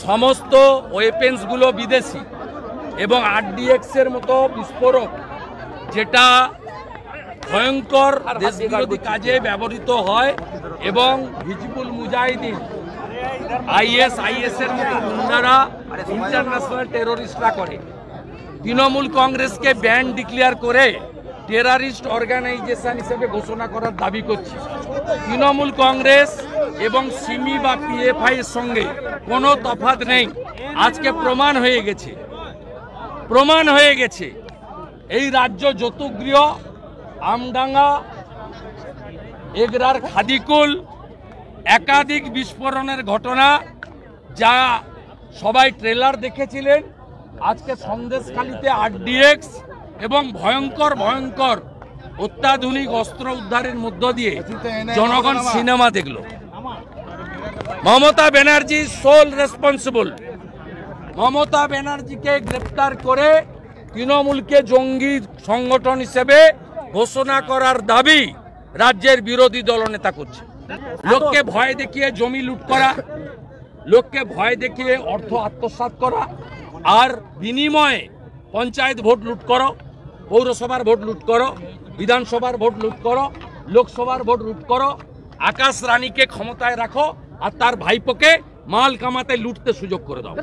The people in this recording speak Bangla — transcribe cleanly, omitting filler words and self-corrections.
সমস্ত ওয়েপেন্সগুলো বিদেশি এবং আরডিএক্স এর মতো বিস্ফোরক যেটা ভয়ঙ্কর দেশবিরোধী কাজে ব্যবহৃত হয় এবং হিজবুল মুজাহিদিন আইএস এর মতো গুন্ডারা ইন্টারন্যাশনাল টেরোরিস্টরা করে। তৃণমূল কংগ্রেসকে ব্যান্ড ডিক্লেয়ার করে টেররিস্ট অর্গানাইজেশন হিসেবে ঘোষণা করার দাবি করছি। তৃণমূল কংগ্রেস এবং সিমি বা পিএফআই এর সঙ্গে কোনো তফাৎ নেই। আজকে প্রমাণ হয়ে গেছে এই রাজ্য যতুগৃহ, আমডাঙ্গা, এগরার খাদিকুল একাধিক বিস্ফোরণের ঘটনা যা সবাই ট্রেলার দেখেছিলেন। আজকে সন্দেশখালীতে আরডিএক্স এবং ভয়ঙ্কর অত্যাধুনিক অস্ত্র উদ্ধারের মধ্য দিয়ে জনগণ সিনেমা দেখল। Mamata Banerjee sole responsible. মমতা ব্যানার্জিকে গ্রেপ্তার করে তৃণমূলকে জঙ্গি সংগঠন হিসেবে ঘোষণা করার দাবি রাজ্যের বিরোধী দলনেতা করছে। লোককে ভয় দেখিয়ে জমি লুট করা, লোককে ভয় দেখিয়ে অর্থ আত্মসাৎ করা, আর বিনিময়ে পঞ্চায়েত ভোট লুট করো, পৌরসভার ভোট লুট করো, বিধানসভার ভোট লুট করো, লোকসভার ভোট লুট করো, আকাশ রানীকে ক্ষমতায় রাখো আর তার ভাইপোকে মাল কামাতে লুটতে সুযোগ করে দাও।